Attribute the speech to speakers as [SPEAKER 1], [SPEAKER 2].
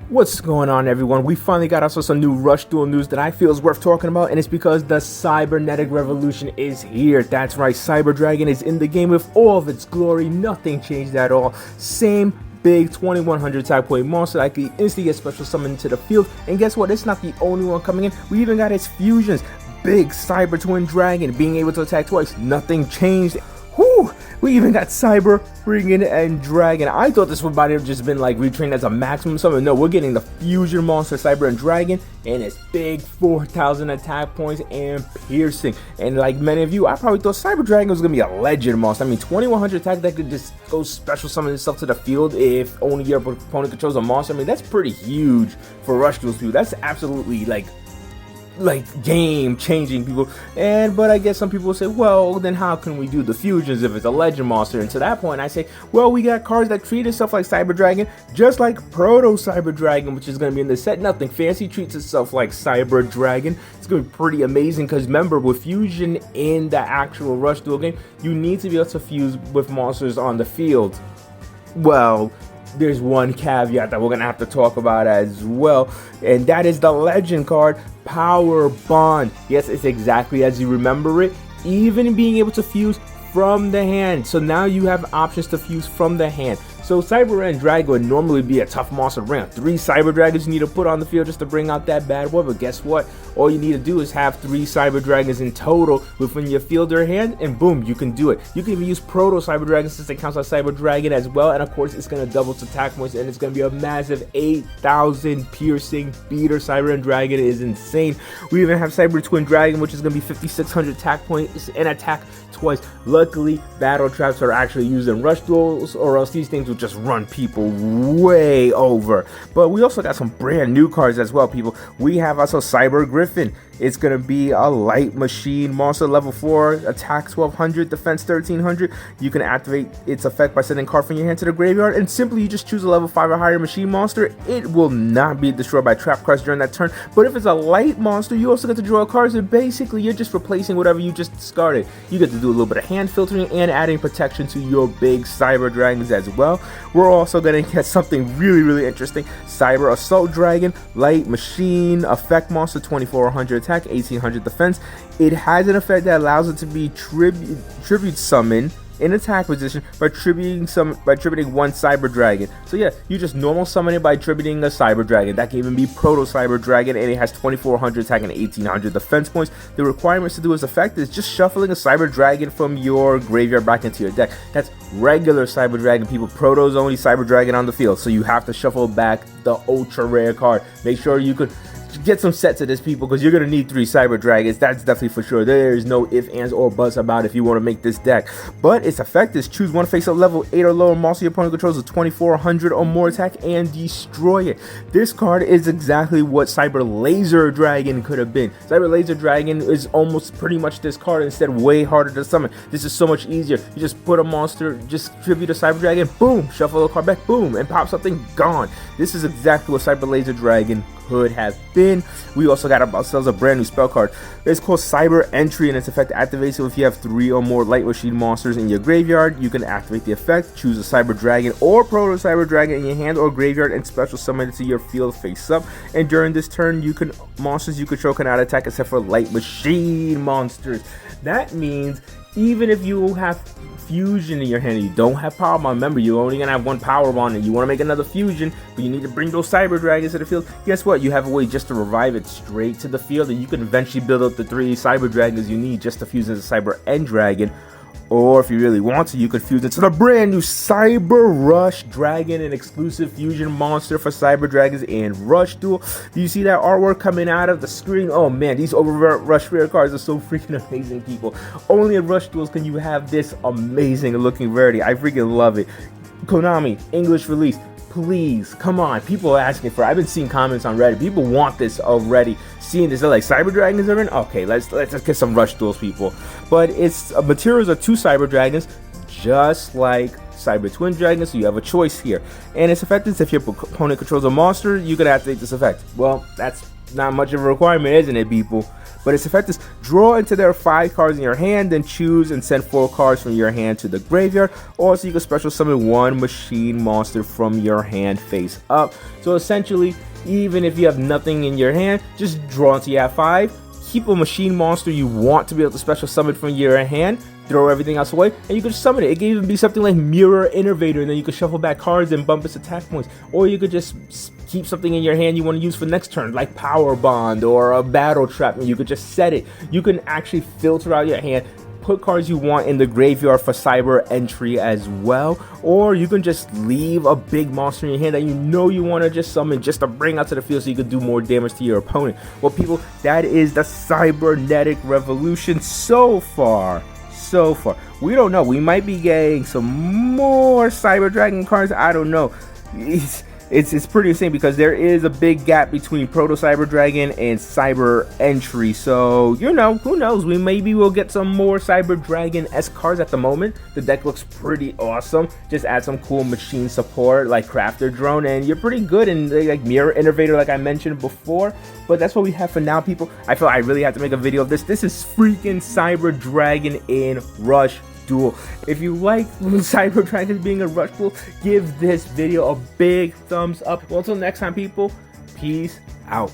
[SPEAKER 1] What's going on, everyone? We finally got ourselves some new Rush Duel news that I feel is worth talking about, and it's because the cybernetic revolution is here. That's right, Cyber Dragon is in the game with all of its glory. Nothing changed at all. Same big 2100 attack point monster that can instantly get special summoned into the field. And guess what? It's not the only one coming in. We even got its fusions. Big Cyber Twin Dragon being able to attack twice. Nothing changed. Whew! We even got Cyber Brigand and Dragon. I thought this would might have just been like retrained as a maximum summon. No, we're getting the fusion monster Cyber and Dragon, and it's big 4,000 attack points and piercing. And like many of you, I probably thought Cyber Dragon was gonna be a legend monster. I mean, 2100 attack that could just go special summon itself to the field if only your opponent controls a monster. I mean, that's pretty huge for Rush Duels people. That's absolutely like game changing, people. But I guess some people will say, well, then how can we do the fusions if it's a legend monster? And to that point I say, well, we got cards that treat itself like Cyber Dragon, just like Proto Cyber Dragon, which is going to be in the set. Nothing fancy, treats itself like Cyber Dragon. It's going to be pretty amazing because remember, with fusion in the actual Rush Duel game, you need to be able to fuse with monsters on the field. Well, there's one caveat that we're going to have to talk about as well, and that is the legend card, Power Bond. Yes, it's exactly as you remember it, even being able to fuse from the hand. So now you have options to fuse from the hand. So Cyber and Dragon would normally be a tough monster to bring out. 3 Cyber Dragons you need to put on the field just to bring out that bad boy, but guess what? All you need to do is have 3 Cyber Dragons in total within your field or hand, and boom, you can do it. You can even use Proto Cyber Dragon since it counts as Cyber Dragon as well, and of course it's going to double its attack points, and it's going to be a massive 8,000 piercing beater. Cyber and Dragon is insane. We even have Cyber Twin Dragon, which is going to be 5,600 attack points and attack twice. Luckily, battle traps are actually used in Rush Duels, or else these things will just run people way over. But we also got some brand new cards as well, people. We have also Cyber Griffin. It's going to be a light machine monster, level 4, attack 1200, defense 1300. You can activate its effect by sending a card from your hand to the graveyard, and simply you just choose a level 5 or higher machine monster. It will not be destroyed by trap cards during that turn, but if it's a light monster, you also get to draw cards, and basically you're just replacing whatever you just discarded. You get to do a little bit of hand filtering and adding protection to your big Cyber Dragons as well. We're also going to get something really interesting. Cyber Assault Dragon, light machine, effect monster, 2400 attack, 1800 defense. It has an effect that allows it to be tribute summon in attack position by tributing one Cyber Dragon. So yeah, you just normal summon it by tributing a Cyber Dragon. That can even be Proto Cyber Dragon, and it has 2400 attack and 1800 defense points. The requirements to do its effect is just shuffling a Cyber Dragon from your graveyard back into your deck. That's regular Cyber Dragon, people. Proto's only Cyber Dragon on the field, so you have to shuffle back the ultra rare card. Make sure you could get some sets of this, people, because you're going to need 3 Cyber Dragons. That's definitely for sure. There is no ifs, ands, or buts about it if you want to make this deck. But its effect is choose one face-up level 8 or lower monster your opponent controls with 2400 or more attack and destroy it. This card is exactly what Cyber Laser Dragon could have been. Cyber Laser Dragon is almost pretty much this card, instead way harder to summon. This is so much easier. You just put a monster, just tribute a Cyber Dragon, boom, shuffle a card back, boom, and pop something, gone. This is exactly what Cyber Laser Dragon could have been. We also got ourselves a brand new spell card. It's called Cyber Entry, and its effect activates if you have 3 or more light machine monsters in your graveyard. You can activate the effect, choose a Cyber Dragon or Proto Cyber Dragon in your hand or graveyard, and special summon it to your field face up. And during this turn, monsters you control cannot attack except for light machine monsters. That means even if you have fusion in your hand and you don't have Power Bond, remember, you're only gonna have 1 Power Bond and you want to make another fusion, but you need to bring those Cyber Dragons to the field. Guess what? You have a way just to revive it straight to the field, and you can eventually build up the 3 Cyber Dragons you need just to fuse into Cyber End Dragon. Or if you really want to, you could fuse into the brand new Cyber Rush Dragon, an exclusive fusion monster for Cyber Dragons and Rush Duel. Do you see that artwork coming out of the screen? Oh man, these over Rush rare cards are so freaking amazing, people. Only in Rush Duels can you have this amazing looking rarity. I freaking love it. Konami, English release. Please, come on. People are asking for it. I've been seeing comments on Reddit. People want this already. Seeing this, they're like, Cyber Dragons are in? Okay, let's get some Rush Duels, people. But its materials are 2 Cyber Dragons, just like Cyber Twin Dragon, so you have a choice here. And its effect is if your opponent controls a monster, you can activate this effect. Well, that's not much of a requirement, isn't it, people? But its effect is draw into their 5 cards in your hand, then choose and send 4 cards from your hand to the graveyard. Also, you can special summon 1 machine monster from your hand face up. So essentially, even if you have nothing in your hand, just draw until you have 5. Keep a machine monster you want to be able to special summon from your hand, throw everything else away, and you can summon it. It can even be something like Mirror Innovator, and then you can shuffle back cards and bump its attack points. Or you could just keep something in your hand you want to use for next turn, like Power Bond or a Battle Trap, and you could just set it. You can actually filter out your hand, put cards you want in the graveyard for cyber entry as well, or you can just leave a big monster in your hand that you know you want to just summon just to bring out to the field so you can do more damage to your opponent. Well, people, that is the cybernetic revolution so far. We don't know, we might be getting some more Cyber Dragon cards. I don't know. It's pretty insane because there is a big gap between Proto Cyber Dragon and Cyber Entry. So, you know, who knows? Maybe we'll get some more Cyber Dragon-esque cards. At the moment, the deck looks pretty awesome. Just add some cool machine support like Crafter Drone, and you're pretty good in like Mirror Innovator, like I mentioned before. But that's what we have for now, people. I feel I really have to make a video of this. This is freaking Cyber Dragon in Rush Duel. If you like Cyber Dragon being a Rush Duel, give this video a big thumbs up. Well, until next time, people, peace out.